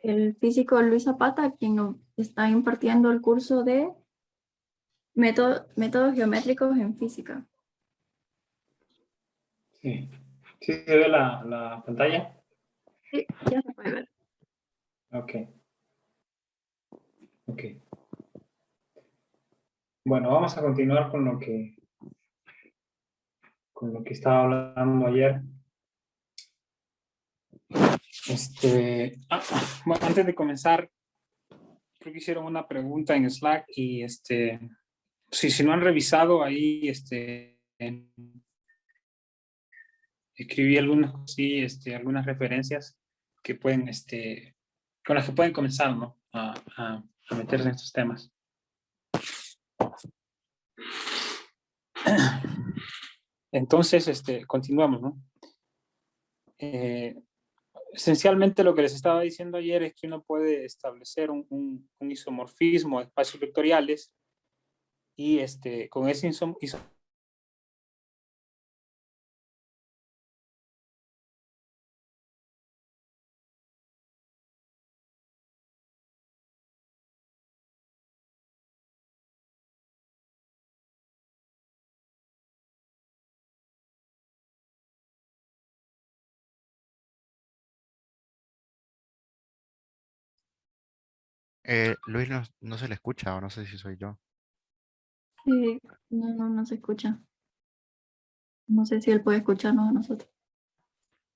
el físico Luis Zapata, quien nos está impartiendo el curso de métodos geométricos en física. Sí, ¿sí se ve la pantalla? Sí, ya se puede ver. Ok, ok. Bueno, vamos a continuar con lo que estaba hablando ayer. Bueno, antes de comenzar, creo que hicieron una pregunta en Slack y si no han revisado ahí, escribí algunas, sí, algunas referencias que pueden, con las que pueden comenzar, ¿no? A meterse en estos temas. Entonces, continuamos, ¿no? Esencialmente lo que les estaba diciendo ayer es que uno puede establecer un isomorfismo de espacios vectoriales y con ese isomorfismo Luis no se le escucha, o no sé si soy yo. Sí, no se escucha. No sé si él puede escucharnos a nosotros.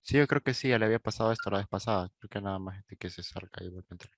Sí, yo creo que sí, ya le había pasado esto la vez pasada. Creo que nada más que se salga y vuelve a entrar.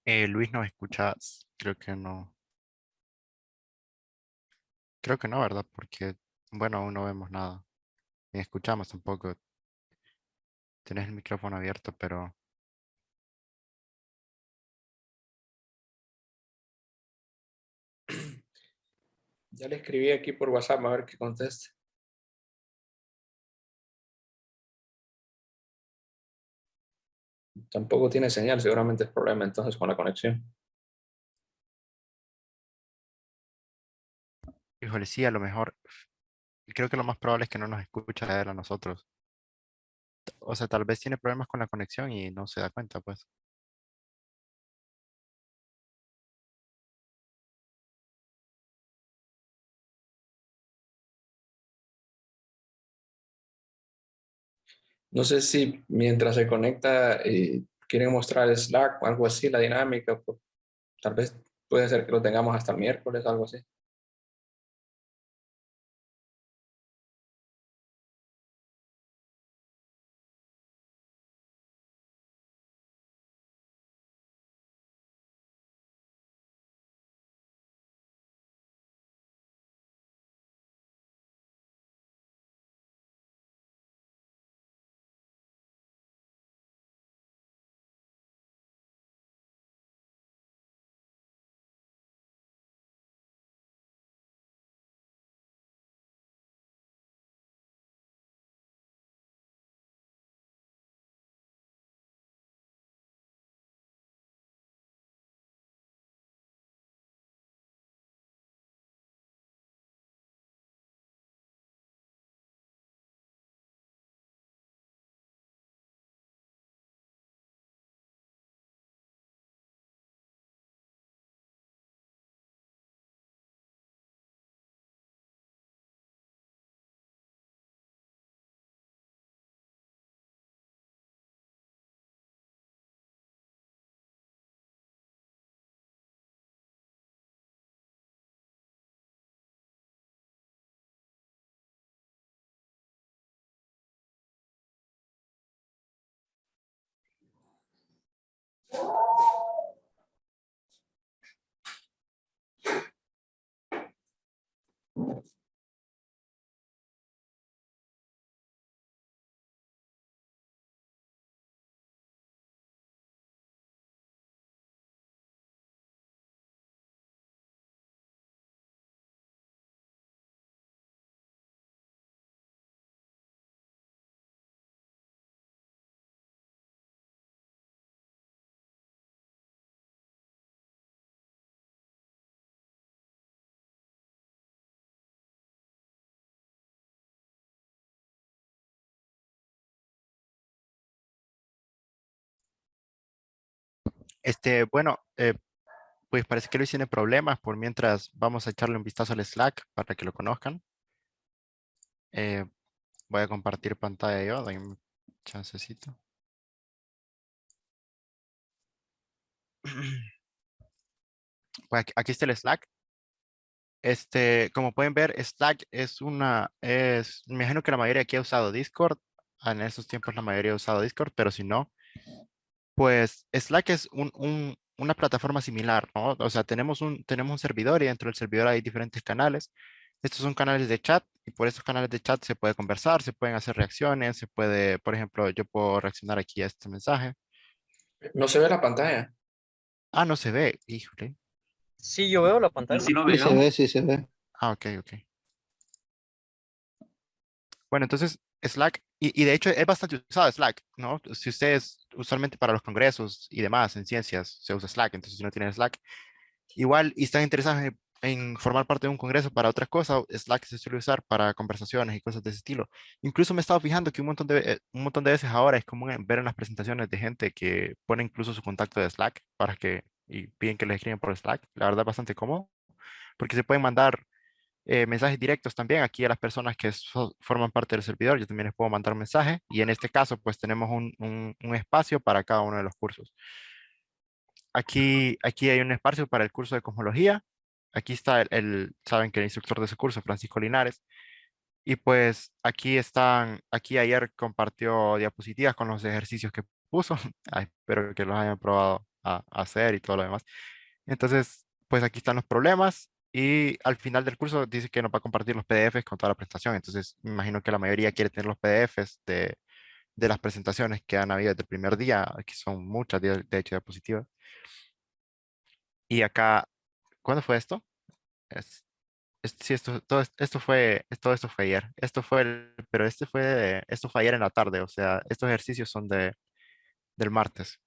Luis no escucha, creo que no. Creo que no, ¿verdad? Porque, bueno, aún no vemos nada. Ni escuchamos tampoco. Tienes el micrófono abierto, pero ya le escribí aquí por WhatsApp a ver qué conteste. Tampoco tiene señal, seguramente es problema entonces con la conexión. Híjole, sí, a lo mejor, creo que lo más probable es que no nos escucha a él a nosotros. O sea, tal vez tiene problemas con la conexión y no se da cuenta, pues. No sé si mientras se conecta quieren mostrar el Slack o algo así, la dinámica. Tal vez puede ser que lo tengamos hasta el miércoles, algo así. Bueno, pues parece que Luis tiene problemas. Por mientras vamos a echarle un vistazo al Slack para que lo conozcan. Eh, Voy a compartir pantalla yo, denme un chancecito. Pues aquí está el Slack. Como pueden ver, Slack me imagino que la mayoría aquí ha usado Discord. En esos tiempos la mayoría ha usado Discord, pero si no, pues Slack es una plataforma similar, ¿no? O sea, tenemos un servidor y dentro del servidor hay diferentes canales. Estos son canales de chat y por estos canales de chat se puede conversar, se pueden hacer reacciones, se puede, por ejemplo, yo puedo reaccionar aquí a este mensaje. No se ve la pantalla. Ah, no se ve, híjole. Sí, yo veo la pantalla. Sí lo Sí se veo. ve, sí se ve. Ah, ok, ok. Bueno, entonces Slack, y de hecho es bastante usado Slack, ¿no? Si ustedes, usualmente para los congresos y demás en ciencias se usa Slack, entonces si no tienen Slack, igual y están interesados en formar parte de un congreso para otra cosa, Slack se suele usar para conversaciones y cosas de ese estilo. Incluso me he estado fijando que un montón de veces ahora es común ver en las presentaciones de gente que pone incluso su contacto de Slack y piden que les escriban por Slack. La verdad es bastante cómodo porque se pueden mandar mensajes directos también aquí a las personas que forman parte del servidor. Yo también les puedo mandar mensajes y en este caso pues tenemos un espacio para cada uno de los cursos. Aquí hay un espacio para el curso de cosmología. Aquí está saben que el instructor de ese curso, Francisco Linares. Y pues aquí ayer compartió diapositivas con los ejercicios que puso. Ay, espero que los hayan probado a hacer y todo lo demás. Entonces, pues aquí están los problemas y al final del curso dice que nos va a compartir los PDFs con toda la presentación. Entonces, me imagino que la mayoría quiere tener los PDFs de las presentaciones que han habido desde el primer día, que son muchas, de hecho, diapositivas. Y acá, ¿cuándo fue esto? Es, sí, todo esto fue ayer. Pero esto fue ayer en la tarde, o sea, estos ejercicios son del martes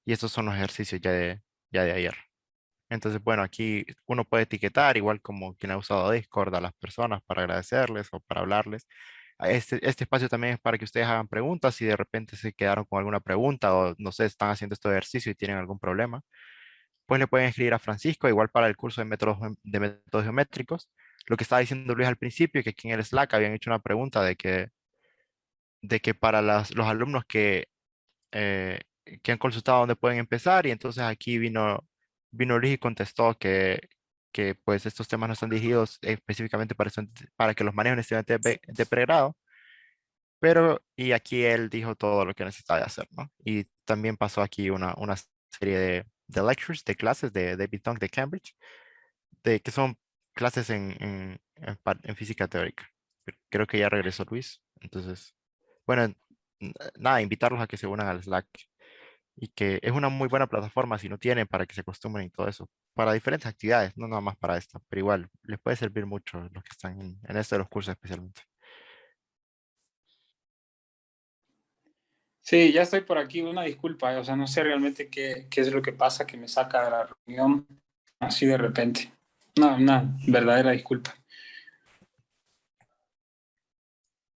y estos son los ejercicios ya de ayer. Entonces, bueno, aquí uno puede etiquetar, igual como quien ha usado Discord, a las personas para agradecerles o para hablarles. Este espacio también es para que ustedes hagan preguntas si de repente se quedaron con alguna pregunta o no sé, están haciendo este ejercicio y tienen algún problema. Pues le pueden escribir a Francisco, igual para el curso de métodos geométricos. Lo que estaba diciendo Luis al principio, que aquí en el Slack habían hecho una pregunta de que para los alumnos eh, que han consultado dónde pueden empezar, y entonces aquí vino Luis y contestó que pues estos temas no están dirigidos específicamente para que los manejen estudiantes de pregrado, pero y aquí él dijo todo lo que necesitaba de hacer, ¿no? Y también pasó aquí una serie de lectures, de clases de David Tong de Cambridge, que son clases en física teórica. Creo que ya regresó Luis, entonces, bueno, nada, invitarlos a que se unan al Slack y que es una muy buena plataforma si no tienen para que se acostumbren y todo eso, para diferentes actividades, no nada más para esta, pero igual les puede servir mucho los que están en esto de los cursos especialmente. Sí, ya estoy por aquí. Una disculpa, o sea, no sé realmente qué es lo que pasa que me saca de la reunión así de repente. No, una verdadera disculpa.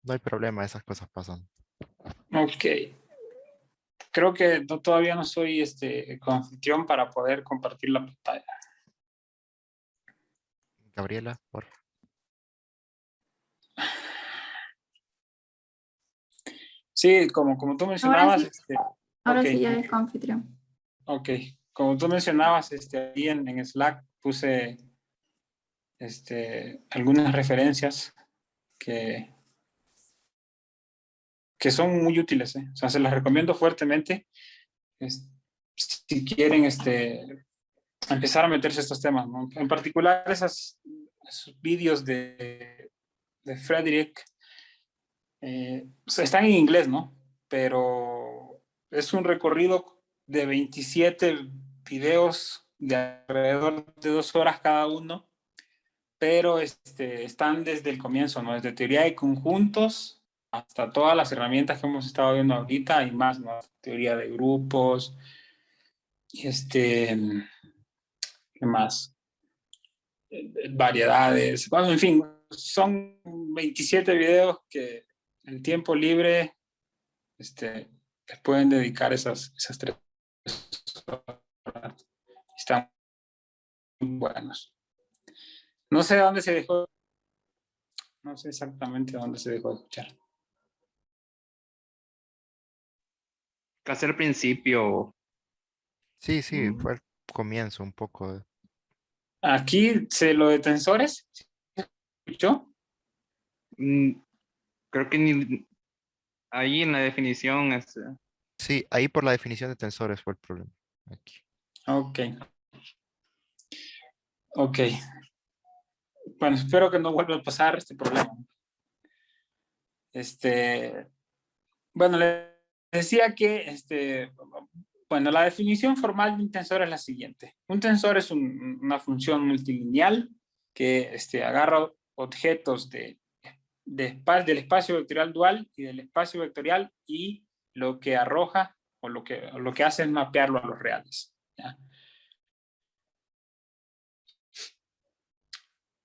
No hay problema, esas cosas pasan. Ok. Creo que todavía no soy anfitrión para poder compartir la pantalla. Gabriela, por favor. Sí, como tú mencionabas, Ahora ok, sí ya es anfitrión. ok. Como tú mencionabas, ahí en Slack puse algunas referencias que, que son muy útiles, ¿eh? O sea, se las recomiendo fuertemente. Si quieren empezar a meterse a estos temas, ¿no? En particular esos vídeos de Frederick, o sea, están en inglés, ¿no? Pero es un recorrido de 27 videos de alrededor de 2 horas cada uno, pero están desde el comienzo, ¿no? Desde teoría de conjuntos hasta todas las herramientas que hemos estado viendo ahorita y más, ¿no? Teoría de grupos, ¿qué más? Variedades, bueno, en fin, son 27 videos que en tiempo libre les pueden dedicar esas 3 horas. Están muy buenos. No sé dónde se dejó, no sé exactamente dónde se dejó de escuchar. Casi al principio. Sí, sí, fue el comienzo un poco. Aquí lo de tensores, ¿escuchó? Creo que ni ahí en la definición Sí, ahí por la definición de tensores fue el problema. Aquí. Ok. Ok. Bueno, espero que no vuelva a pasar este problema. Bueno, les decía que, bueno, la definición formal de un tensor es la siguiente. Un tensor es una función multilineal que agarra objetos del espacio vectorial dual y del espacio vectorial y lo que arroja o lo que hace es mapearlo a los reales. ¿Ya?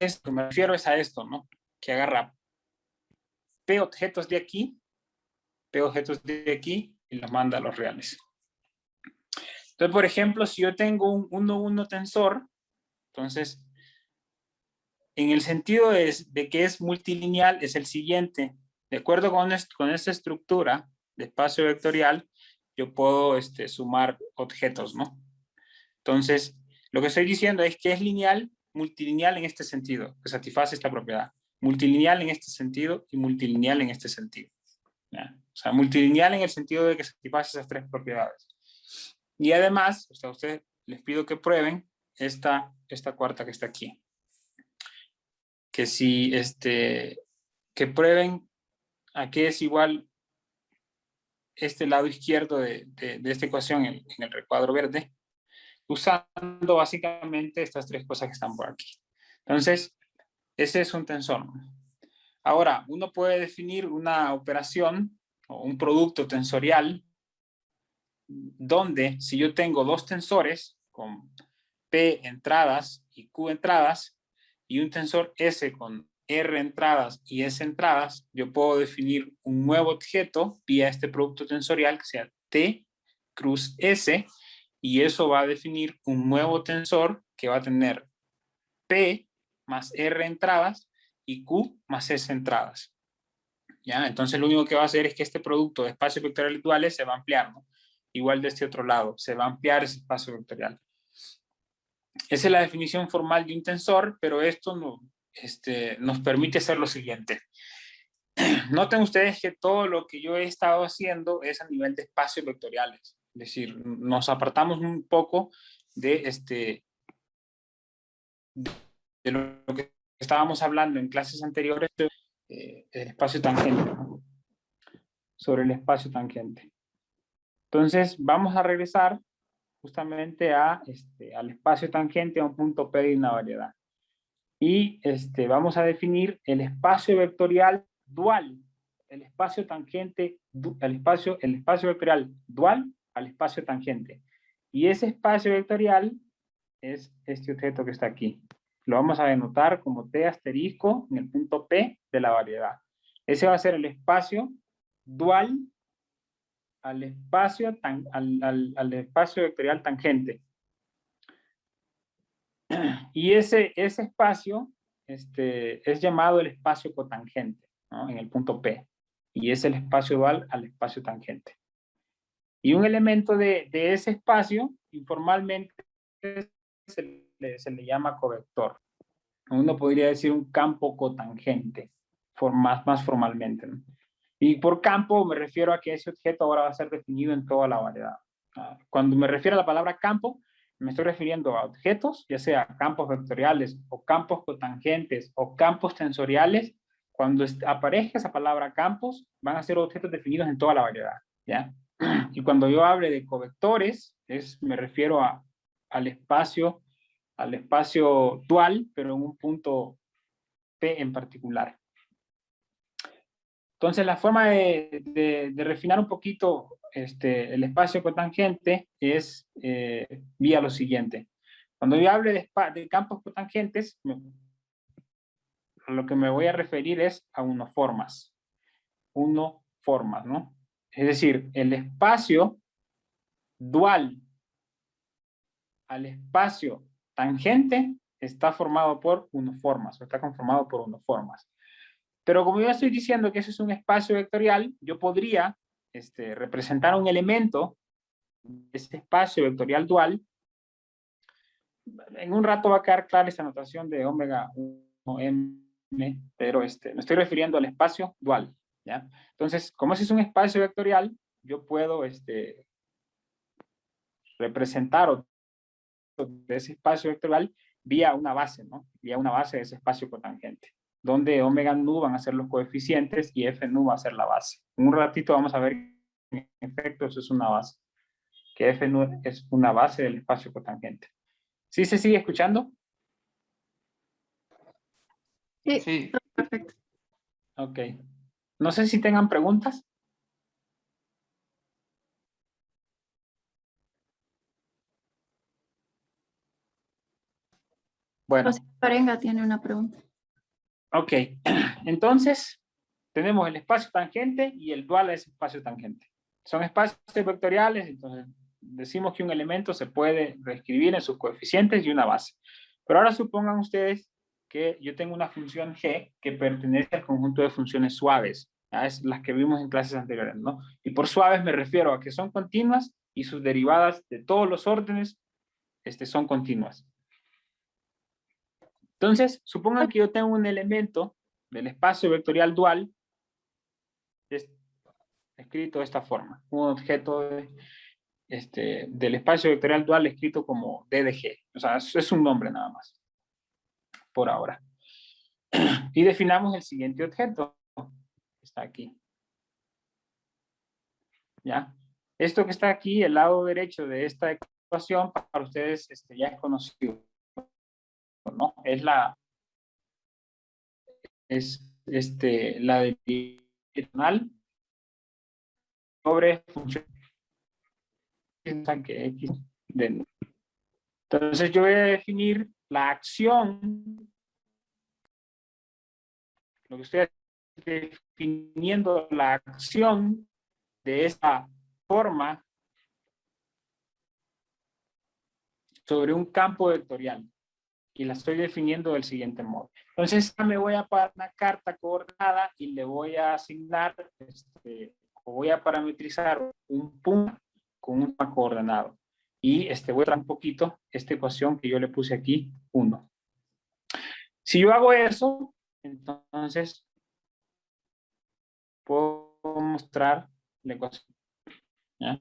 Esto me refiero es a esto, ¿no? Que agarra P objetos de aquí, P objetos de aquí y los manda a los reales. Entonces, por ejemplo, si yo tengo un 1-1 tensor, entonces, en el sentido de que es multilineal, es el siguiente. De acuerdo con esta estructura de espacio vectorial, yo puedo sumar objetos, ¿no? Entonces, lo que estoy diciendo es que es lineal, multilineal en este sentido, que satisface esta propiedad. Multilineal en este sentido y multilineal en este sentido. ¿Ya? O sea, multilineal en el sentido de que satisface esas 3 propiedades. Y además, a ustedes les pido que prueben esta cuarta que está aquí. Que si que prueben a qué es igual este lado izquierdo de esta ecuación en el recuadro verde, usando básicamente estas 3 cosas que están por aquí. Entonces, ese es un tensor. Ahora, uno puede definir una operación o un producto tensorial donde si yo tengo 2 tensores con P entradas y Q entradas, y un tensor S con R entradas y S entradas, yo puedo definir un nuevo objeto vía este producto tensorial que sea T cruz S, y eso va a definir un nuevo tensor que va a tener P más R entradas y Q más S entradas. ¿Ya? Entonces lo único que va a hacer es que este producto de espacios vectoriales duales se va a ampliar, ¿no? Igual de este otro lado, se va a ampliar ese espacio vectorial. Esa es la definición formal de un tensor, pero esto nos permite hacer lo siguiente. Noten ustedes que todo lo que yo he estado haciendo es a nivel de espacios vectoriales. Es decir, nos apartamos un poco de lo que estábamos hablando en clases anteriores, el espacio tangente, ¿no? Sobre el espacio tangente. Entonces, vamos a regresar justamente al espacio tangente a un punto P de una variedad. Y vamos a definir el espacio vectorial dual, el espacio tangente, el espacio vectorial dual al espacio tangente. Y ese espacio vectorial es este objeto que está aquí. Lo vamos a denotar como T asterisco en el punto P de la variedad. Ese va a ser el espacio dual al espacio, al espacio vectorial tangente. Y ese espacio es llamado el espacio cotangente, ¿no? En el punto P. Y es el espacio dual al espacio tangente. Y un elemento de ese espacio, informalmente, se le llama covector. Uno podría decir un campo cotangente, más formalmente, ¿no? Y por campo me refiero a que ese objeto ahora va a ser definido en toda la variedad. Cuando me refiero a la palabra campo, me estoy refiriendo a objetos, ya sea campos vectoriales o campos cotangentes o campos tensoriales. Cuando aparezca esa palabra campos, van a ser objetos definidos en toda la variedad, ¿ya? Y cuando yo hable de covectores, me refiero al espacio dual, pero en un punto P en particular. Entonces, la forma de refinar un poquito el espacio cotangente es vía lo siguiente. Cuando yo hable de campos cotangentes, a lo que me voy a referir es a unoformas. Unoformas, ¿no? Es decir, el espacio dual al espacio tangente está formado por unoformas, o está conformado por unoformas. Pero como yo estoy diciendo que eso es un espacio vectorial, yo podría representar un elemento de ese espacio vectorial dual. En un rato va a quedar clara esta notación de omega 1m, pero me estoy refiriendo al espacio dual, ¿ya? Entonces, como ese es un espacio vectorial, yo puedo representar de ese espacio vectorial vía una base, ¿no? Vía una base de ese espacio cotangente, donde omega nu van a ser los coeficientes y f nu va a ser la base. En un ratito vamos a ver que en efecto eso es una base, que f nu es una base del espacio cotangente. ¿Sí se sigue escuchando? Sí, Sí, perfecto. Ok. No sé si tengan preguntas. Bueno. José Parenga tiene una pregunta. Ok. Entonces, tenemos el espacio tangente y el dual a ese espacio tangente. Son espacios vectoriales, entonces decimos que un elemento se puede reescribir en sus coeficientes y una base. Pero ahora supongan ustedes que yo tengo una función g que pertenece al conjunto de funciones suaves, ¿ya? Es las que vimos en clases anteriores, ¿no? Y por suaves me refiero a que son continuas y sus derivadas de todos los órdenes son continuas. Entonces, supongan que yo tengo un elemento del espacio vectorial dual escrito de esta forma, un objeto del espacio vectorial dual escrito como D de G. O sea, es un nombre nada más, por ahora. Y definamos el siguiente objeto, está aquí. ¿Ya? Esto que está aquí, el lado derecho de esta ecuación, para ustedes ya es conocido, ¿no? Es la derivacional sobre función que x de. Entonces yo voy a definir la acción, lo que estoy definiendo la acción de esta forma sobre un campo vectorial. Y la estoy definiendo del siguiente modo. Entonces me voy a para una carta coordenada y le voy a asignar, o voy a parametrizar un punto con un coordenado. Y voy a traer un poquito esta ecuación que yo le puse aquí, 1. Si yo hago eso, entonces puedo mostrar la ecuación. ¿Ya?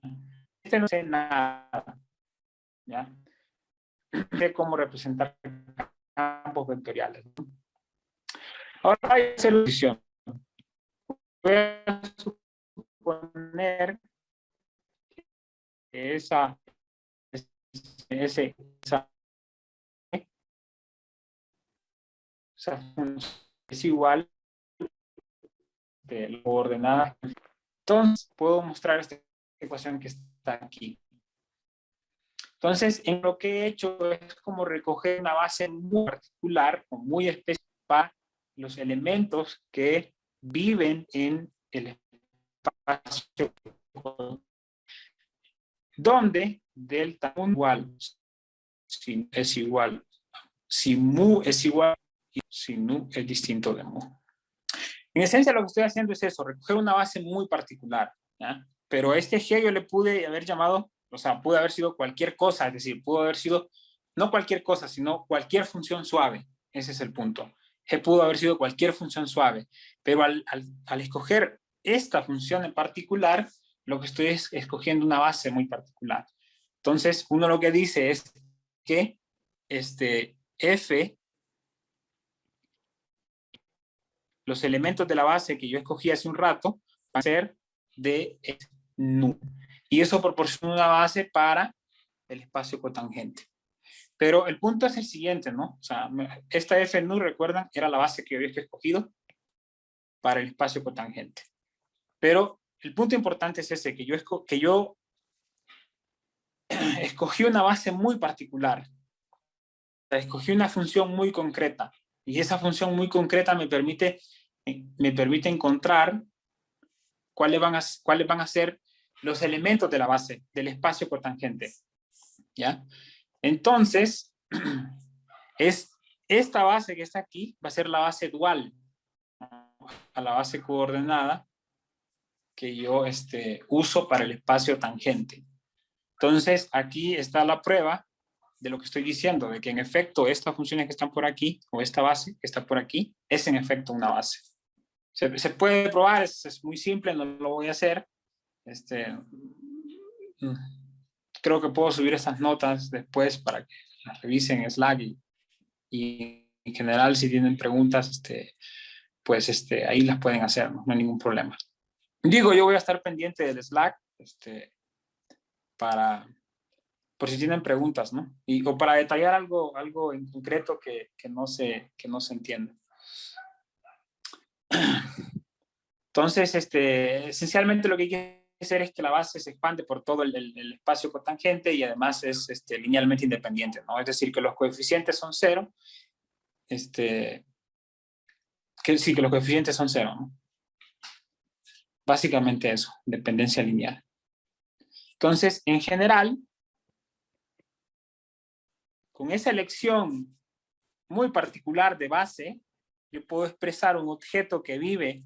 No sé nada. ¿Ya? No sé cómo representar campos vectoriales. Ahora hay que hacer la decisión. Voy a suponer que esa función es igual de la coordenada. Entonces puedo mostrar esta ecuación que está aquí. Entonces, en lo que he hecho es como recoger una base muy particular o muy específica para los elementos que viven en el espacio donde delta igual, si es igual, si mu es igual y si nu es distinto de mu. En esencia lo que estoy haciendo es eso, recoger una base muy particular, ¿ya? Pero este G yo le pude haber llamado, o sea, pudo haber sido cualquier cosa, es decir, pudo haber sido no cualquier cosa, sino cualquier función suave. Ese es el punto. G pudo haber sido cualquier función suave, pero al escoger esta función en particular, lo que estoy es escogiendo una base muy particular. Entonces, uno lo que dice es que F, los elementos de la base que yo escogí hace un rato, van a ser de nu. Y eso proporciona una base para el espacio cotangente. Pero el punto es el siguiente, ¿no? O sea, esta F nu, recuerdan, era la base que yo había escogido para el espacio cotangente. Pero el punto importante es ese, que yo escogí una base muy particular. Escogí una función muy concreta. Y esa función muy concreta me permite encontrar cuáles van a ser los elementos de la base, del espacio cotangente. ¿Ya? Entonces, esta base que está aquí va a ser la base dual a la base coordenada que yo uso para el espacio tangente. Entonces, aquí está la prueba de lo que estoy diciendo, de que en efecto estas funciones que están por aquí, o esta base que está por aquí, es en efecto una base. Se puede probar, es muy simple, no lo voy a hacer. Creo que puedo subir estas notas después para que las revisen en Slack y en general si tienen preguntas, pues ahí las pueden hacer, no hay ningún problema. Digo, yo voy a estar pendiente del Slack por si tienen preguntas, ¿no? O para detallar algo en concreto que no se entienda. Entonces, esencialmente lo que hay que hacer es que la base se expande por todo el espacio cotangente y además es linealmente independiente, ¿no? Es decir, que los coeficientes son 0, que los coeficientes son 0, ¿no? Básicamente eso, dependencia lineal. Entonces, en general, con esa elección muy particular de base, yo puedo expresar un objeto que vive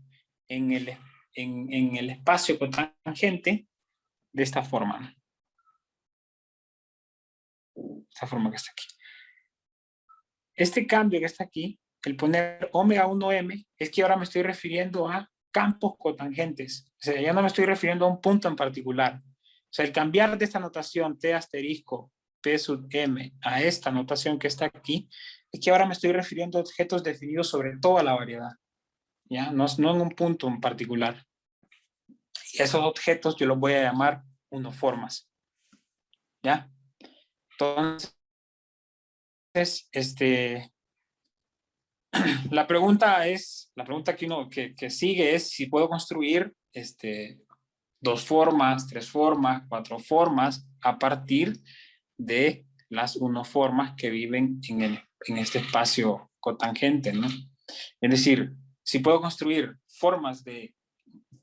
en el espacio cotangente de esta forma. Esta forma que está aquí. Este cambio que está aquí, el poner omega 1m, es que ahora me estoy refiriendo a campos cotangentes. O sea, ya no me estoy refiriendo a un punto en particular. O sea, el cambiar de esta notación T asterisco P sub m a esta notación que está aquí, es que ahora me estoy refiriendo a objetos definidos sobre toda la variedad. ¿Ya? No en un punto en particular. Y esos objetos yo los voy a llamar unoformas. ¿Ya? Entonces, la pregunta que sigue es si puedo construir 2 formas, 3 formas, 4 formas a partir de las unoformas que viven en este espacio cotangente, ¿no? Es decir, si puedo construir formas de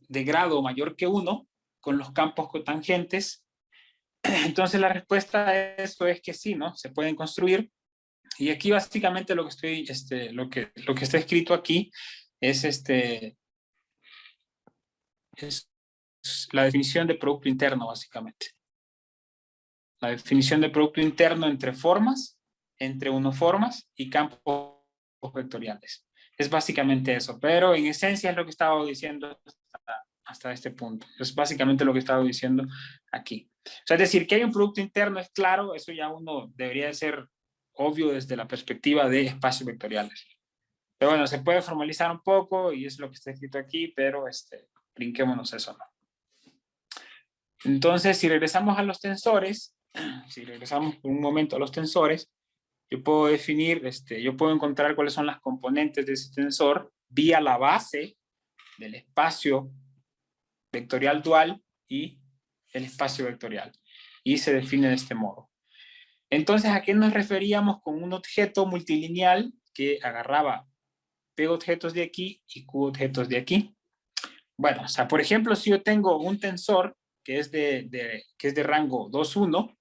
grado mayor que 1 con los campos cotangentes, entonces la respuesta a eso es que sí, ¿no? Se pueden construir. Y aquí básicamente lo que estoy, lo que está escrito aquí es es la definición de producto interno, básicamente. La definición de producto interno entre formas, entre unoformas y campos vectoriales. Es básicamente eso, pero en esencia es lo que estaba diciendo hasta este punto. Es básicamente lo que estaba diciendo aquí. O sea, es decir, que hay un producto interno es claro, eso ya uno debería de ser obvio desde la perspectiva de espacios vectoriales. Pero bueno, se puede formalizar un poco y es lo que está escrito aquí, pero brinquémonos eso, ¿no? Entonces, si regresamos a los tensores, si regresamos por un momento a los tensores, yo puedo definir, yo puedo encontrar cuáles son las componentes de ese tensor vía la base del espacio vectorial dual y el espacio vectorial. Y se define de este modo. Entonces, ¿a qué nos referíamos con un objeto multilineal que agarraba P objetos de aquí y Q objetos de aquí? Bueno, o sea, por ejemplo, si yo tengo un tensor que es de rango 2,1,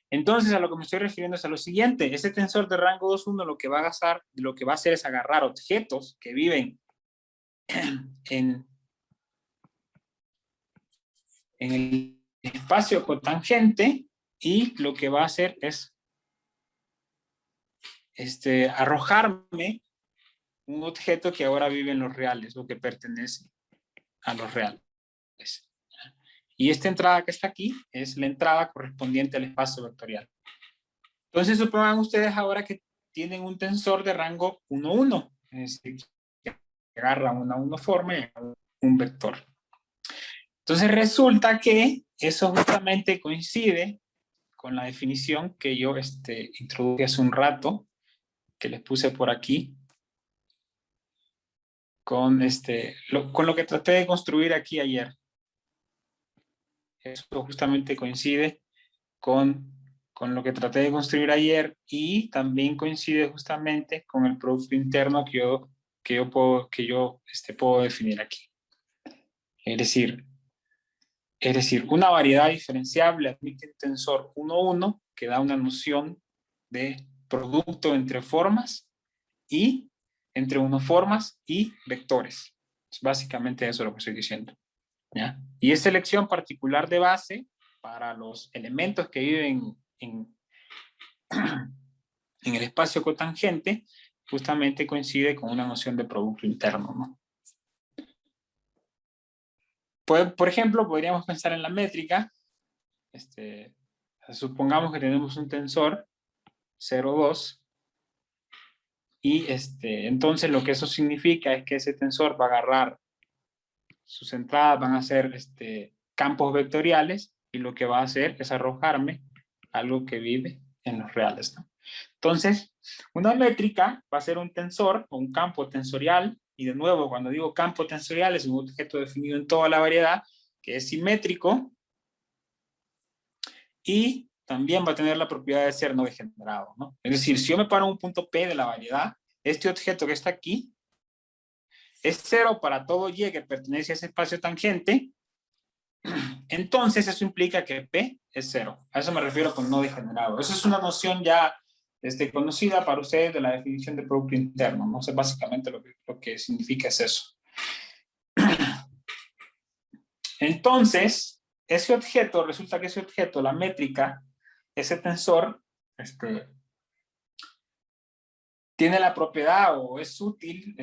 entonces a lo que me estoy refiriendo es a lo siguiente. Ese tensor de rango 2,1 lo que va a hacer es agarrar objetos que viven en el espacio cotangente y lo que va a hacer es arrojarme un objeto que ahora vive en los reales o que pertenece a los reales. Y esta entrada que está aquí es la entrada correspondiente al espacio vectorial. Entonces supongan ustedes ahora que tienen un tensor de rango 1,1, es decir, que agarra una unoforma y un vector. Entonces resulta que eso justamente coincide con la definición que yo introduje hace un rato, que les puse por aquí, con lo que traté de construir aquí ayer. Eso justamente coincide con lo que traté de construir ayer y también coincide justamente con el producto interno que yo puedo definir aquí. Es decir, una variedad diferenciable admite un tensor 1,1 que da una noción de producto entre formas y entre unoformas y vectores. Es básicamente eso lo que estoy diciendo, ¿ya? Y esta elección particular de base para los elementos que viven en el espacio cotangente justamente coincide con una noción de producto interno, ¿no? Por ejemplo, podríamos pensar en la métrica. Supongamos que tenemos un tensor 0,2 y entonces lo que eso significa es que ese tensor va a agarrar sus entradas, van a ser campos vectoriales y lo que va a hacer es arrojarme algo que vive en los reales, ¿no? Entonces, una métrica va a ser un tensor o un campo tensorial, y de nuevo, cuando digo campo tensorial, es un objeto definido en toda la variedad, que es simétrico, y también va a tener la propiedad de ser no degenerado, ¿no? Es decir, si yo me paro en un punto P de la variedad, este objeto que está aquí es 0 para todo Y que pertenece a ese espacio tangente, entonces eso implica que P es 0. A eso me refiero con no degenerado. Eso es una noción ya conocida para ustedes de la definición de producto interno, ¿no? O sea, básicamente lo que significa es eso. Entonces, resulta que ese objeto, la métrica, ese tensor, tiene la propiedad o es útil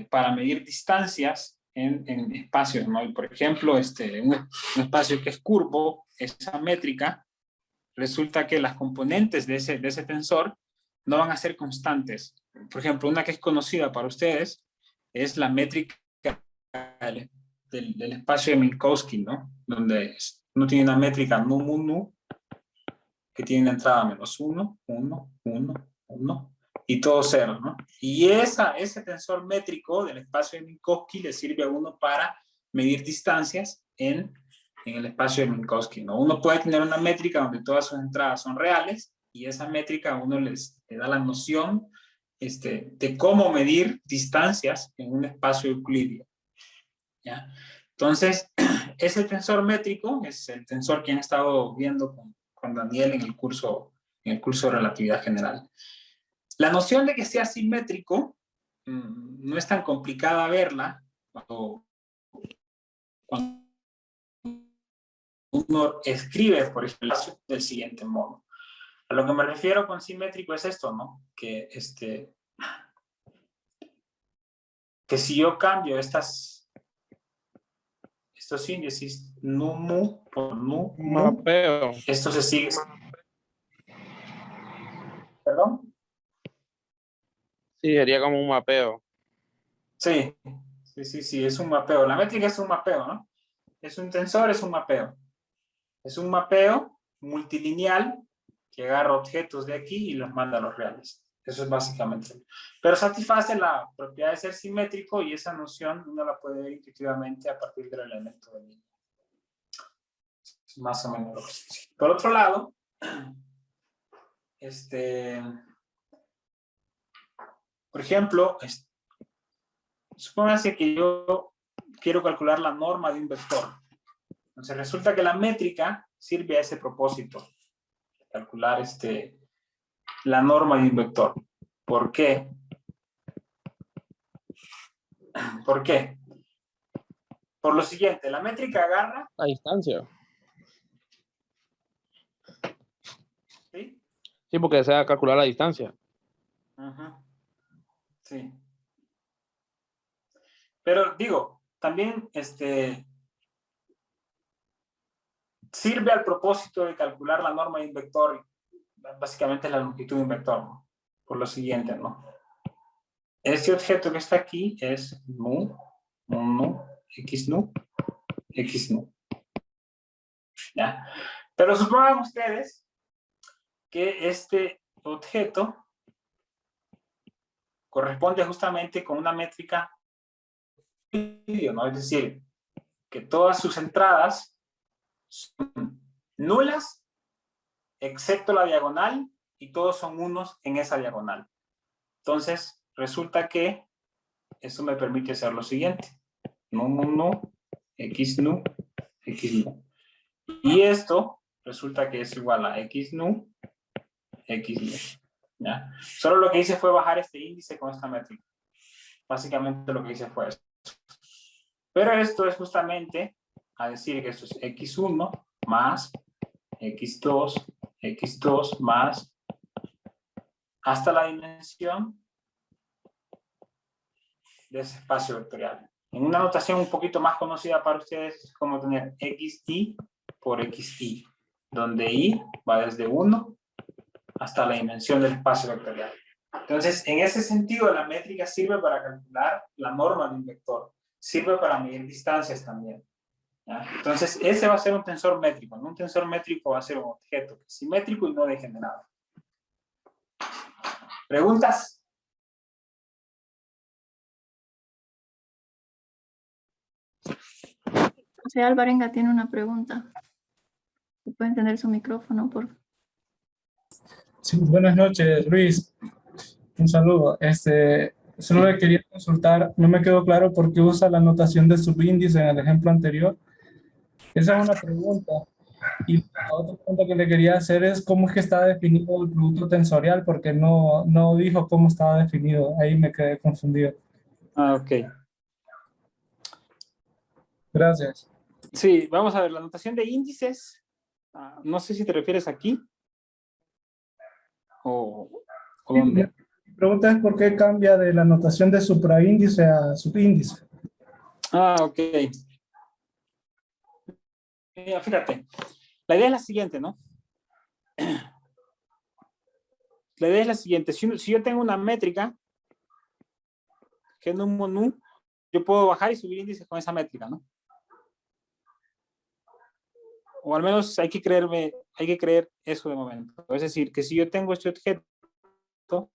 para medir distancias en espacios, ¿no? Y por ejemplo, un espacio que es curvo, esa métrica, resulta que las componentes de ese tensor no van a ser constantes. Por ejemplo, una que es conocida para ustedes es la métrica del espacio de Minkowski, ¿no? Donde uno tiene una métrica nu, que tiene una entrada -1, 1, 1, 1, y todo 0, ¿no? Y ese tensor métrico del espacio de Minkowski le sirve a uno para medir distancias en en el espacio de Minkowski, ¿no? Uno puede tener una métrica donde todas sus entradas son reales y esa métrica a uno le da la noción de cómo medir distancias en un espacio euclidio, ¿ya? Entonces, ese tensor métrico es el tensor que han estado viendo con Daniel en el curso de relatividad general. La noción de que sea simétrico no es tan complicada verla cuando uno escribe, por ejemplo, del siguiente modo. A lo que me refiero con simétrico es esto, ¿no? Que si yo cambio estos índices nu mu por nu Un mu, mapeo. esto se sigue. ¿Perdón? Sí, sería como un mapeo. Sí, es un mapeo. La métrica es un mapeo, ¿no? Es un tensor, es un mapeo. Es un mapeo multilineal que agarra objetos de aquí y los manda a los reales. Eso es básicamente. Pero satisface la propiedad de ser simétrico y esa noción uno la puede ver intuitivamente a partir del elemento de línea. Es más o menos lo que se dice. Por otro lado, por ejemplo, supóngase que yo quiero calcular la norma de un vector. Entonces resulta que la métrica sirve a ese propósito, calcular la norma de un vector. ¿Por qué? ¿Por qué? Por lo siguiente, la métrica agarra, A distancia. ¿sí? Sí, porque desea calcular la distancia. Ajá. Sí. Pero digo, también sirve al propósito de calcular la norma de un vector, básicamente la longitud de un vector, ¿no? Por lo siguiente, ¿no? Este objeto que está aquí es nu, x nu, x nu. ¿Ya? Pero supongan ustedes que este objeto corresponde justamente con una métrica, ¿no? Es decir, que todas sus entradas son nulas, excepto la diagonal, y todos son unos en esa diagonal. Entonces, resulta que eso me permite hacer lo siguiente. Nu, x nu, x nu. Y esto resulta que es igual a x nu, x nu. ¿Ya? Solo lo que hice fue bajar este índice con esta métrica. Básicamente lo que hice fue eso. Pero esto es justamente a decir que esto es x1 más x2 más hasta la dimensión de ese espacio vectorial. En una notación un poquito más conocida para ustedes es como tener xi por xi, donde i va desde 1 hasta la dimensión del espacio vectorial. Entonces, en ese sentido, la métrica sirve para calcular la norma de un vector. Sirve para medir distancias también. ¿Ya? Entonces, ese va a ser un tensor métrico. ¿No? Un tensor métrico va a ser un objeto simétrico y no degenerado. ¿Preguntas? José Alvarenga tiene una pregunta. ¿Se puede encender su micrófono, por favor? Sí, buenas noches, Luis. Un saludo. Solo le quería consultar, no me quedó claro por qué usa la notación de subíndice en el ejemplo anterior. Esa es una pregunta. Y la otra pregunta que le quería hacer es cómo es que está definido el producto tensorial, porque no dijo cómo estaba definido. Ahí me quedé confundido. Ah, ok. Gracias. Sí, vamos a ver, la notación de índices. No sé si te refieres aquí. ¿O dónde? Mi pregunta es por qué cambia de la notación de supraíndice a subíndice. Ah, ok. Mira, fíjate. La idea es la siguiente, ¿no? La idea es la siguiente. Si yo tengo una métrica, que es nu, nu, yo puedo bajar y subir índices con esa métrica, ¿no? O al menos hay que creer eso de momento. Es decir, que si yo tengo este objeto,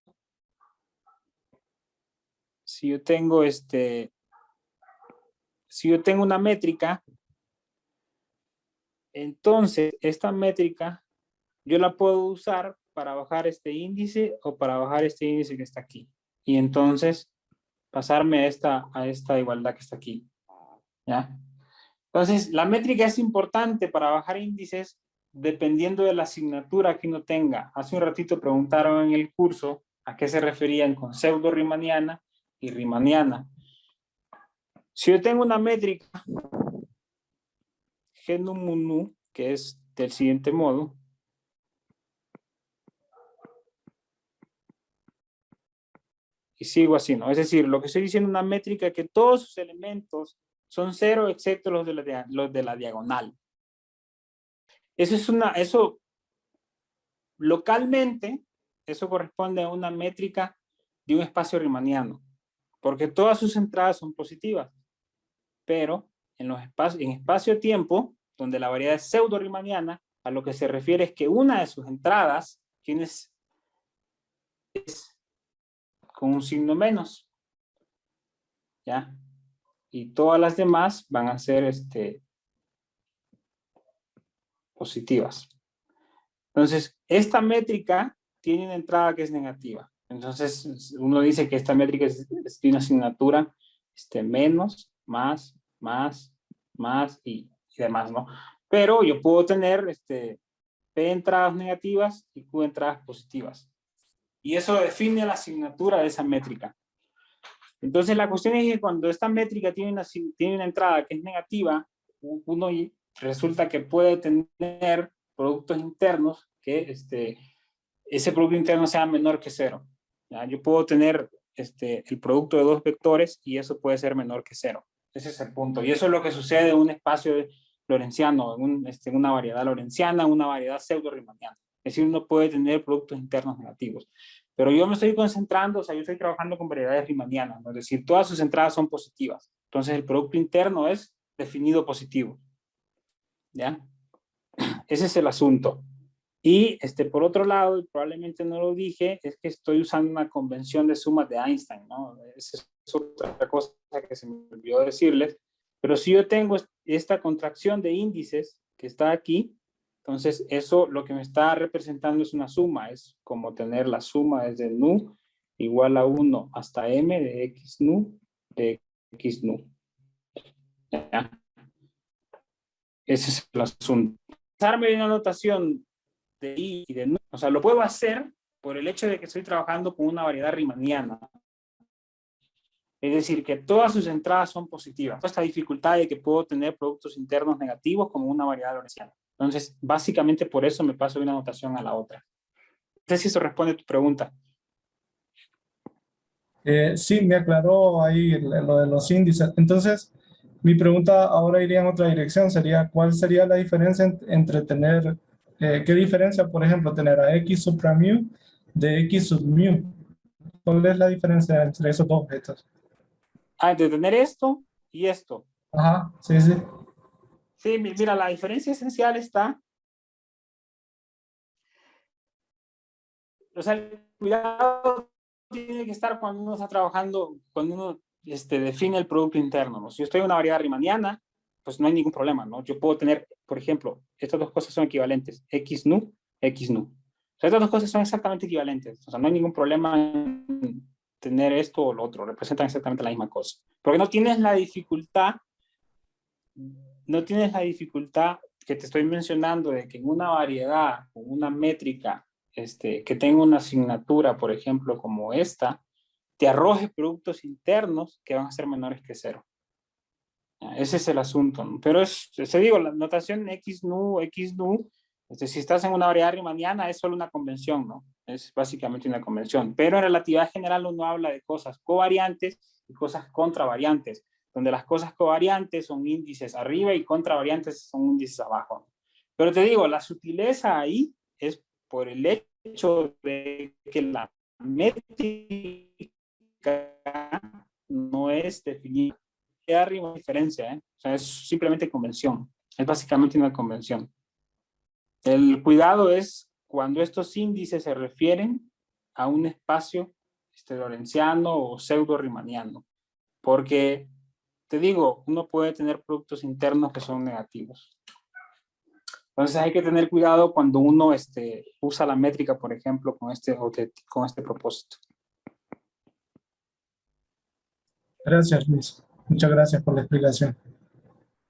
si yo tengo una métrica Entonces, esta métrica yo la puedo usar para bajar este índice o para bajar este índice que está aquí. Y entonces pasarme a esta igualdad que está aquí. ¿Ya? Entonces, la métrica es importante para bajar índices dependiendo de la asignatura que uno tenga. Hace un ratito preguntaron en el curso a qué se referían con pseudo-riemanniana y riemanniana. Si yo tengo una métrica G nu mu nu, que es del siguiente modo, y sigo así, ¿no? Es decir, lo que estoy diciendo es una métrica que todos sus elementos son cero excepto los de la diagonal. Eso localmente, eso corresponde a una métrica de un espacio riemanniano, porque todas sus entradas son positivas, pero en espacio-tiempo, donde la variedad es pseudo-riemanniana, a lo que se refiere es que una de sus entradas es con un signo menos, ¿ya? Y todas las demás van a ser positivas. Entonces, esta métrica tiene una entrada que es negativa. Entonces, uno dice que esta métrica es de una asignatura menos, más y demás, ¿no? Pero yo puedo tener P entradas negativas y Q entradas positivas. Y eso define la asignatura de esa métrica. Entonces, la cuestión es que cuando esta métrica tiene una entrada que es negativa, uno resulta que puede tener productos internos que ese producto interno sea menor que cero. ¿Ya? Yo puedo tener el producto de dos vectores y eso puede ser menor que cero. Ese es el punto. Y eso es lo que sucede en un espacio lorentziano, en una variedad lorentziana, una variedad pseudo-riemanniana. Es decir, uno puede tener productos internos negativos. Pero yo me estoy concentrando, o sea, yo estoy trabajando con variedades riemannianas, ¿no? Es decir, todas sus entradas son positivas. Entonces, el producto interno es definido positivo. ¿Ya? Ese es el asunto. Y por otro lado, y probablemente no lo dije, es que estoy usando una convención de sumas de Einstein, ¿no? Esa es otra cosa que se me olvidó decirles. Pero si yo tengo esta contracción de índices que está aquí, entonces eso lo que me está representando es una suma, es como tener la suma desde nu igual a 1 hasta m de x nu de x nu. ¿Ya? Ese es el asunto. Darme una notación de I y de nu, o sea, lo puedo hacer por el hecho de que estoy trabajando con una variedad riemanniana. Es decir, que todas sus entradas son positivas. Esta dificultad de que puedo tener productos internos negativos como una variedad lorentziana. Entonces, básicamente por eso me paso de una notación a la otra. No sé si eso responde a tu pregunta. Sí, me aclaró ahí lo de los índices. Entonces, mi pregunta ahora iría en otra dirección. Sería, ¿cuál sería la diferencia entre tener, qué diferencia, por ejemplo, tener a x supra mu de x sub mu? ¿Cuál es la diferencia entre esos dos objetos? De tener esto y esto. Ajá, sí, sí. Sí, mira, la diferencia esencial está, o sea, el cuidado tiene que estar cuando uno está trabajando, cuando uno define el producto interno, ¿no? Si yo estoy en una variedad riemanniana, pues no hay ningún problema, ¿no? Yo puedo tener, por ejemplo, estas dos cosas son equivalentes, x nu, x nu. O sea, estas dos cosas son exactamente equivalentes, o sea, no hay ningún problema en tener esto o lo otro, representan exactamente la misma cosa. Porque no tienes la dificultad que te estoy mencionando de que en una variedad, con una métrica, que tenga una asignatura, por ejemplo, como esta, te arroje productos internos que van a ser menores que cero. Ese es el asunto, ¿no? Pero te digo, la notación x nu, si estás en una variedad riemanniana es solo una convención, ¿no? Es básicamente una convención. Pero en relatividad general uno habla de cosas covariantes y cosas contravariantes, donde las cosas covariantes son índices arriba y contravariantes son índices abajo. Pero te digo, la sutileza ahí es por el hecho de que la métrica no es definida. Arriba diferencia, ¿eh? O sea, es simplemente convención. Es básicamente una convención. El cuidado es cuando estos índices se refieren a un espacio lorentziano o pseudo-riemanniano. Porque, te digo, uno puede tener productos internos que son negativos. Entonces hay que tener cuidado cuando uno usa la métrica, por ejemplo, con este propósito. Gracias, Luis. Muchas gracias por la explicación.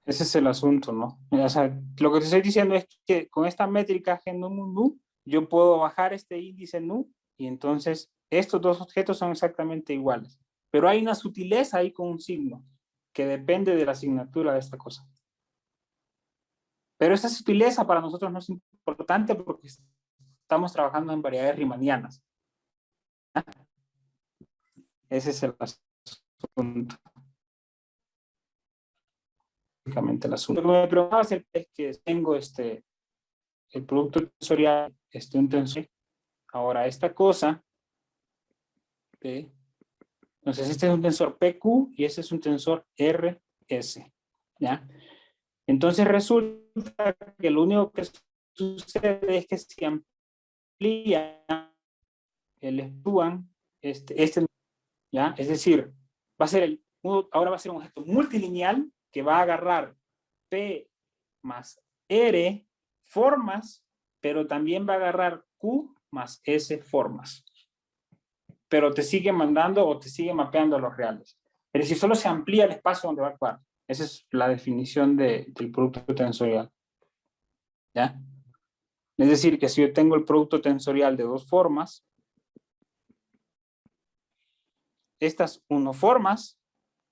Ese es el asunto, ¿no? O sea, lo que te estoy diciendo es que con esta métrica G nu, yo puedo bajar este índice nu y entonces estos dos objetos son exactamente iguales. Pero hay una sutileza ahí con un signo que depende de la asignatura de esta cosa. Pero esa sutileza para nosotros no es importante porque estamos trabajando en variedades riemannianas. Ese es el asunto. Básicamente el asunto. Lo que me preguntaba es que tengo el producto tensorial, un tensor. Ahora, esta cosa, entonces este es un tensor PQ y este es un tensor RS, ¿ya? Entonces resulta que lo único que sucede es que se amplía el Stuan, ¿ya? Es decir, ahora va a ser un objeto multilineal que va a agarrar P más R formas, pero también va a agarrar Q más S formas. Pero te sigue mandando o te sigue mapeando a los reales. Es decir, solo se amplía el espacio donde va a actuar. Esa es la definición del producto tensorial. ¿Ya? Es decir, que si yo tengo el producto tensorial de dos formas, estas unoformas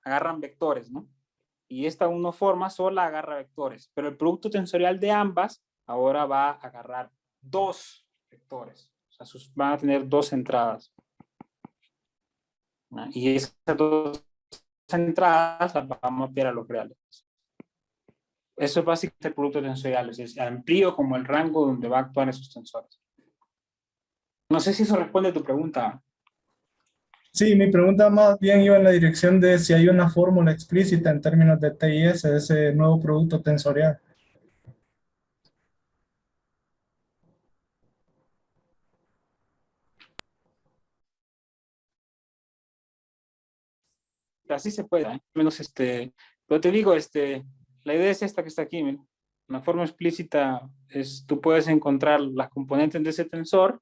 agarran vectores, ¿no? Y esta unoforma sola agarra vectores, pero el producto tensorial de ambas ahora va a agarrar dos vectores. O sea, van a tener dos entradas. ¿No? Y esas dos entradas las vamos a mapear a los reales. Eso es básicamente el producto tensorial, es decir, amplío como el rango donde va a actuar esos tensores. No sé si eso responde a tu pregunta. Sí, mi pregunta más bien iba en la dirección de si hay una fórmula explícita en términos de T y S de ese nuevo producto tensorial. Así se puede, ¿eh? Menos pero te digo, la idea es esta que está aquí, ¿eh? Una forma explícita es, tú puedes encontrar las componentes de ese tensor,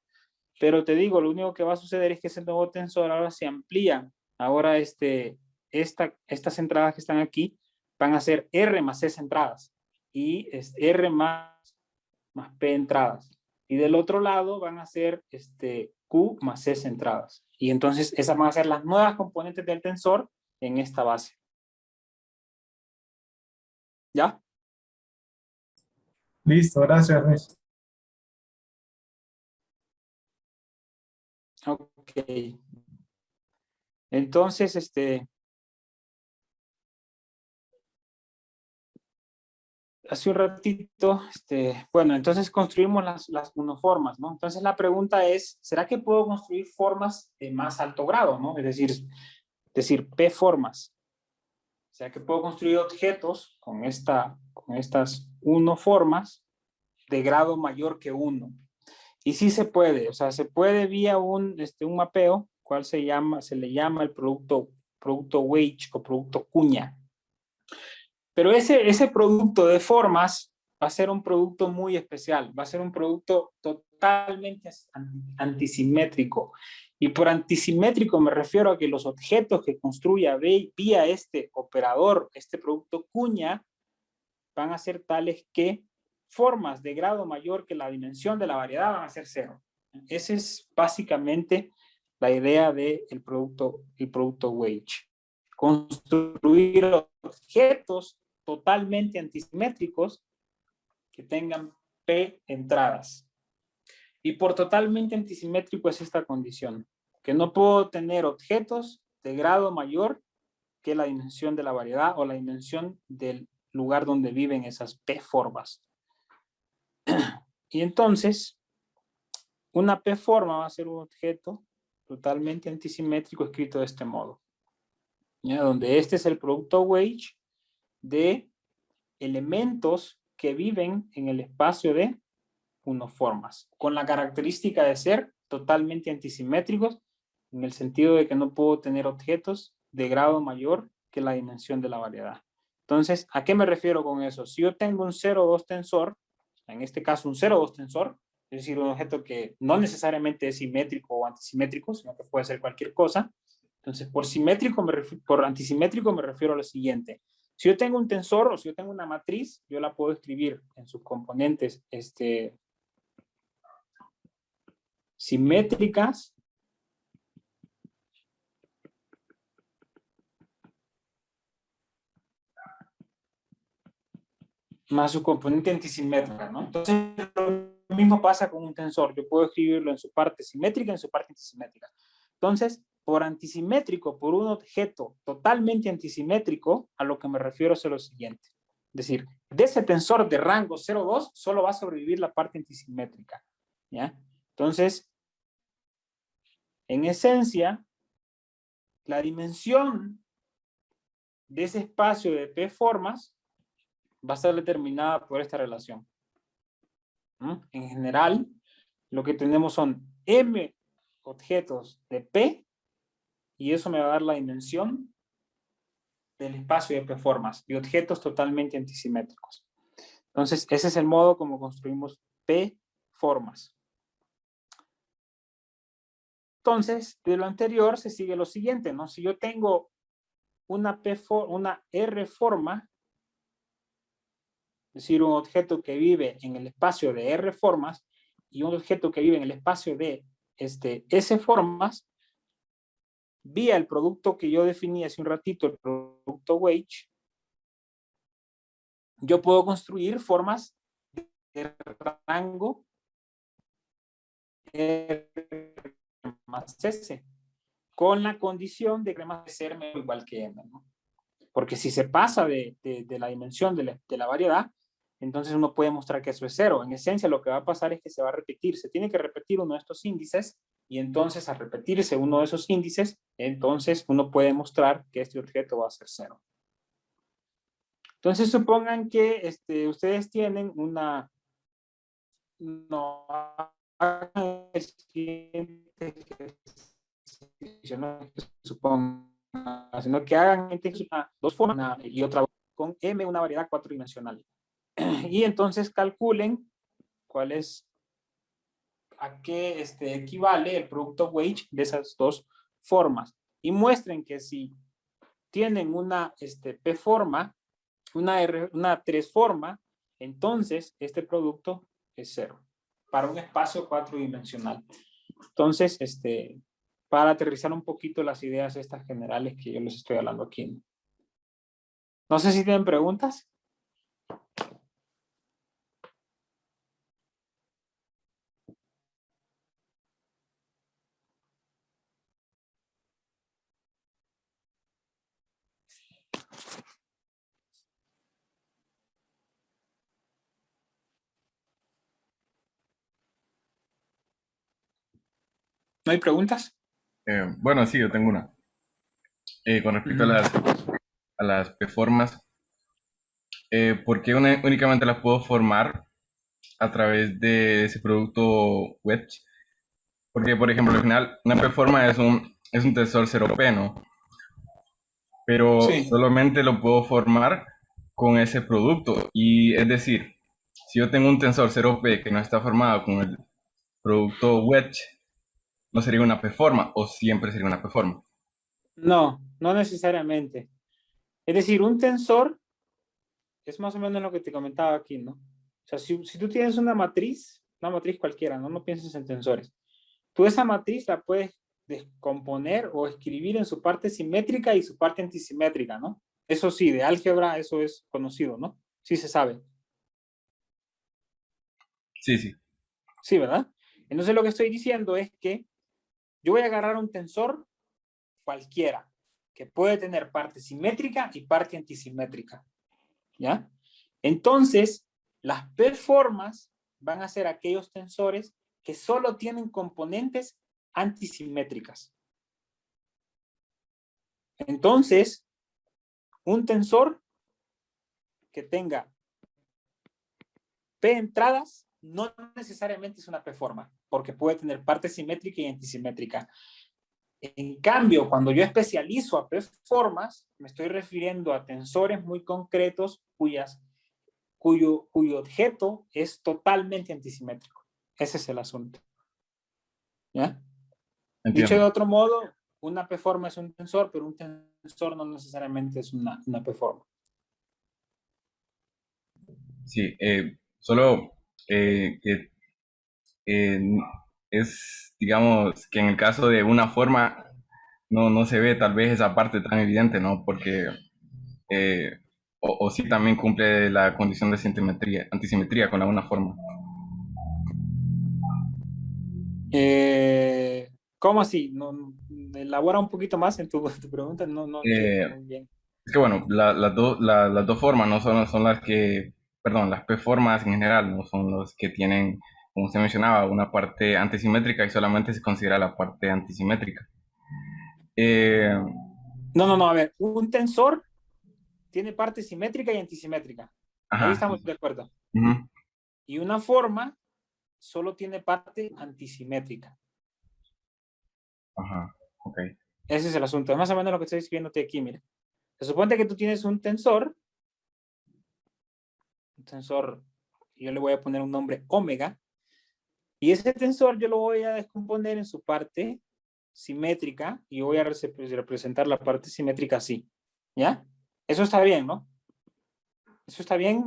pero te digo, lo único que va a suceder es que ese nuevo tensor ahora se amplía. Ahora estas entradas que están aquí van a ser R más S entradas y es R más P entradas. Y del otro lado van a ser Q más S entradas. Y entonces esas van a ser las nuevas componentes del tensor en esta base. ¿Ya? Listo, gracias, Luis. Ok. Entonces, hace un ratito, bueno, entonces construimos las unoformas, ¿no? Entonces la pregunta es, ¿será que puedo construir formas de más alto grado, ¿no? Es decir, P formas. O sea, que puedo construir objetos con estas unoformas de grado mayor que 1. Y sí se puede, o sea, se puede vía un mapeo, cual se le llama el producto Weich o producto cuña. Pero ese producto de formas va a ser un producto muy especial, va a ser un producto totalmente antisimétrico. Y por antisimétrico me refiero a que los objetos que construya vía este operador, este producto cuña, van a ser tales que formas de grado mayor que la dimensión de la variedad van a ser 0. Esa es básicamente la idea del producto Weich. Construir objetos totalmente antisimétricos que tengan P entradas. Y por totalmente antisimétrico es esta condición, que no puedo tener objetos de grado mayor que la dimensión de la variedad o la dimensión del lugar donde viven esas P formas. Y entonces, una P forma va a ser un objeto totalmente antisimétrico escrito de este modo, ¿ya? Donde este es el producto Weich de elementos que viven en el espacio de unoformas, con la característica de ser totalmente antisimétricos, en el sentido de que no puedo tener objetos de grado mayor que la dimensión de la variedad. Entonces, ¿a qué me refiero con eso? Si yo tengo un 0,2 tensor, en este caso un 0,2 tensor, es decir, un objeto que no necesariamente es simétrico o antisimétrico, sino que puede ser cualquier cosa. Entonces, por antisimétrico me refiero a lo siguiente. Si yo tengo un tensor o si yo tengo una matriz, yo la puedo escribir en sus componentes simétricas más su componente antisimétrica, ¿no? Entonces, lo mismo pasa con un tensor. Yo puedo escribirlo en su parte simétrica y en su parte antisimétrica. Entonces, por antisimétrico, por un objeto totalmente antisimétrico, a lo que me refiero es lo siguiente. Es decir, de ese tensor de rango 0,2, solo va a sobrevivir la parte antisimétrica, ¿ya? Entonces, en esencia, la dimensión de ese espacio de P formas va a ser determinada por esta relación. En general, lo que tenemos son M objetos de P y eso me va a dar la dimensión del espacio de P formas y objetos totalmente antisimétricos. Entonces, ese es el modo como construimos P formas. Entonces, de lo anterior se sigue lo siguiente, ¿no? Si yo tengo una R forma, es decir, un objeto que vive en el espacio de R formas y un objeto que vive en el espacio de S formas, vía el producto que yo definí hace un ratito, el producto Weich, yo puedo construir formas de rango R más S, con la condición de que R más ser igual que M, ¿no? Porque si se pasa de la dimensión de la variedad, entonces uno puede mostrar que eso es 0. En esencia lo que va a pasar es que se va a repetir, se tiene que repetir uno de estos índices y entonces al repetirse uno de esos índices, entonces uno puede mostrar que este objeto va a ser 0. Entonces supongan que ustedes tienen una... No, hagan el siguiente ejercicio, no supongan, sino que hagan dos formas y otra con M, una variedad 4-dimensional. Y entonces calculen cuál es, a qué equivale el producto Weich de esas dos formas. Y muestren que si tienen una P forma, una 3 forma, entonces este producto es 0 para un espacio 4-dimensional. Entonces, para aterrizar un poquito las ideas estas generales que yo les estoy hablando aquí. No sé si tienen preguntas. ¿No hay preguntas? Bueno, sí, yo tengo una. Con respecto a las P-formas, ¿por qué únicamente las puedo formar a través de ese producto wedge? Porque, por ejemplo, al final, una P-forma es un tensor 0P, ¿no? Pero Sí. solamente lo puedo formar con ese producto. Y es decir, si yo tengo un tensor 0P que no está formado con el producto wedge, ¿no sería una P-forma o siempre sería una P-forma? No, no necesariamente. Es decir, un tensor es más o menos lo que te comentaba aquí, ¿no? O sea, si tú tienes una matriz cualquiera, ¿no? No pienses en tensores. Tú esa matriz la puedes descomponer o escribir en su parte simétrica y su parte antisimétrica, ¿no? Eso sí, de álgebra eso es conocido, ¿no? Sí se sabe. Sí, sí. Sí, ¿verdad? Entonces lo que estoy diciendo es que yo voy a agarrar un tensor cualquiera que puede tener parte simétrica y parte antisimétrica, ¿ya? Entonces, las P-formas van a ser aquellos tensores que solo tienen componentes antisimétricas. Entonces, un tensor que tenga P entradas no necesariamente es una P-forma, porque puede tener parte simétrica y antisimétrica. En cambio, cuando yo especializo a P-formas, me estoy refiriendo a tensores muy concretos cuyo objeto es totalmente antisimétrico. Ese es el asunto. ¿Ya? Dicho de Entiendo. otro modo, una P-forma es un tensor, pero un tensor no necesariamente es una P-forma. Sí, solo que eh, es, digamos, que en el caso de una forma no se ve tal vez esa parte tan evidente, ¿no? Porque, eh, o sí también cumple la condición de antisimetría con la una forma. ¿Cómo así? No, elabora un poquito más en tu pregunta, no entiendo Eh, muy bien. es que bueno, las dos formas no son las que, perdón, las P-formas en general no son los que tienen, como usted mencionaba, una parte antisimétrica y solamente se considera la parte antisimétrica. Eh, No, a ver, un tensor tiene parte simétrica y antisimétrica. Ahí ajá, estamos de acuerdo. ujú, Y una forma solo tiene parte antisimétrica. ajá, ok. Ese es el asunto. Es más o menos lo que estoy escribiéndote aquí, mira. Se supone que tú tienes un tensor, yo le voy a poner un nombre omega, y ese tensor yo lo voy a descomponer en su parte simétrica y voy a representar la parte simétrica así. ¿Ya? Eso está bien, ¿no? Eso está bien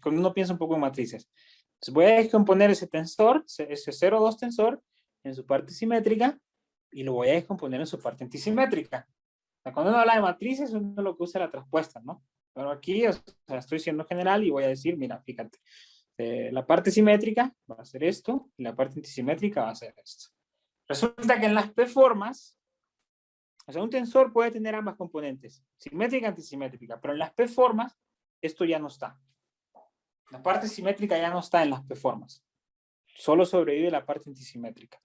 cuando uno piensa un poco en matrices. Entonces voy a descomponer ese tensor, ese 0,2 tensor, en su parte simétrica y lo voy a descomponer en su parte antisimétrica. O sea, cuando uno habla de matrices, uno lo que usa es la transpuesta, ¿no? Pero aquí o sea, estoy siendo general y voy a decir, mira, fíjate, la parte simétrica va a ser esto y la parte antisimétrica va a ser esto. Resulta que en las P-formas, o sea, un tensor puede tener ambas componentes, simétrica y antisimétrica, pero en las P-formas esto ya no está. La parte simétrica ya no está en las P-formas. Solo sobrevive la parte antisimétrica.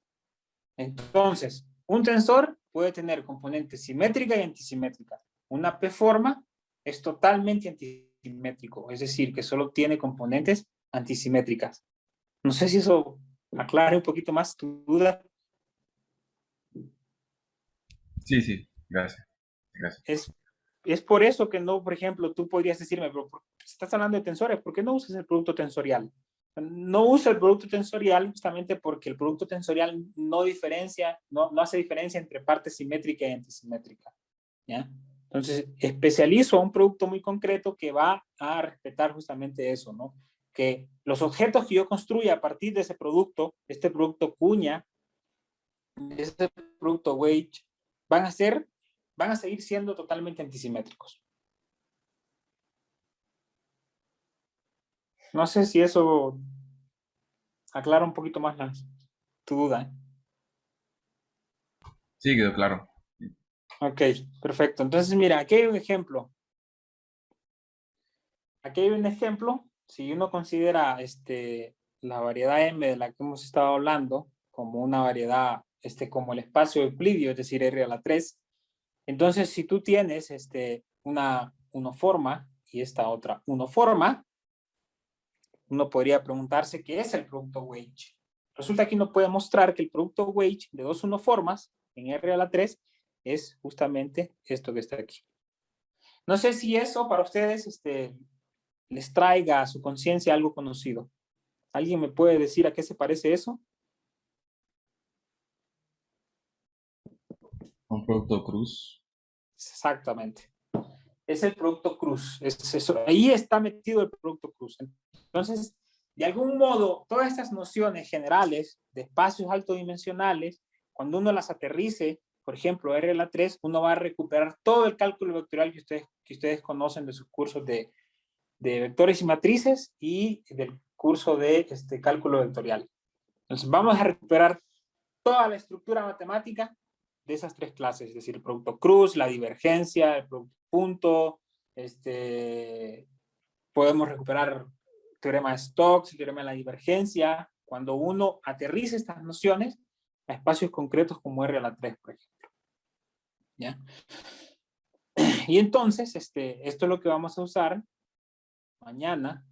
Entonces, un tensor puede tener componentes simétrica y antisimétrica. Una P-forma es totalmente antisimétrico, es decir, que solo tiene componentes antisimétricas. No sé si eso aclara un poquito más tu duda. Sí, sí, gracias, gracias. Es por eso que no, por ejemplo, tú podrías decirme, pero si estás hablando de tensores, ¿por qué no usas el producto tensorial? No uso el producto tensorial justamente porque el producto tensorial no diferencia, no hace diferencia entre parte simétrica y antisimétrica. ¿Ya? Entonces, especializo a un producto muy concreto que va a respetar justamente eso, ¿no? Que los objetos que yo construya a partir de ese producto, este producto cuña, este producto wedge, van a seguir siendo totalmente antisimétricos. No sé si eso aclara un poquito más tu duda. ¿Eh? Sí, quedó claro. Ok, perfecto. Entonces, mira, aquí hay un ejemplo. Aquí hay un ejemplo. Si uno considera la variedad M de la que hemos estado hablando como una variedad, como el espacio euclidio, es decir, R a la 3, entonces si tú tienes una unoforma y esta otra unoforma, uno podría preguntarse qué es el producto wedge. Resulta que uno puede mostrar que el producto wedge de dos unoformas en R a la 3 es justamente esto que está aquí. No sé si eso para ustedes les traiga a su conciencia algo conocido. ¿Alguien me puede decir a qué se parece eso? Un producto cruz. Exactamente. Es el producto cruz. Ahí está metido el producto cruz. Entonces, de algún modo, todas estas nociones generales de espacios altodimensionales, cuando uno las aterrice, por ejemplo, R a la 3, uno va a recuperar todo el cálculo vectorial que ustedes conocen de sus cursos de vectores y matrices y del curso de cálculo vectorial. Entonces, vamos a recuperar toda la estructura matemática de esas tres clases, es decir, el producto cruz, la divergencia, el producto punto, podemos recuperar el teorema de Stokes, el teorema de la divergencia, cuando uno aterriza estas nociones a espacios concretos como R a la 3, por ejemplo. ¿Ya? Y entonces, esto es lo que vamos a usar mañana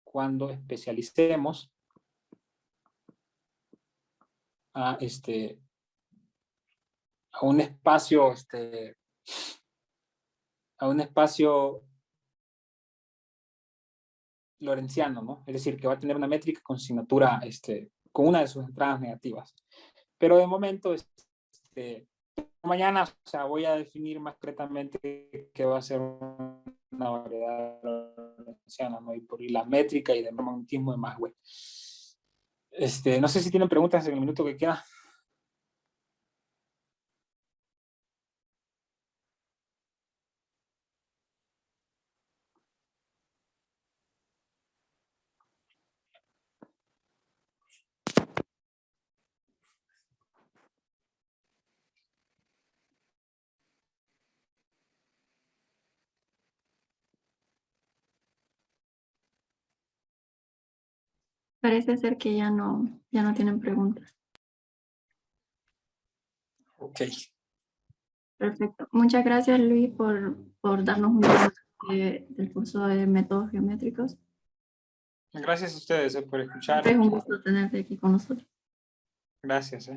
cuando especialicemos a, a un espacio, a un espacio lorentziano, ¿no? Es decir, que va a tener una métrica con signatura, con una de sus entradas negativas. Pero de momento, mañana, o sea, voy a definir más concretamente qué va a ser una variedad lorentziana, ¿no? Y la métrica y de magnetismo de Maxwell. No sé si tienen preguntas en el minuto que queda. Parece ser que ya no tienen preguntas. Ok. Perfecto. Muchas gracias, Luis, por darnos un del curso de métodos geométricos. Gracias a ustedes por escuchar. Es un gusto tenerte aquí con nosotros. Gracias.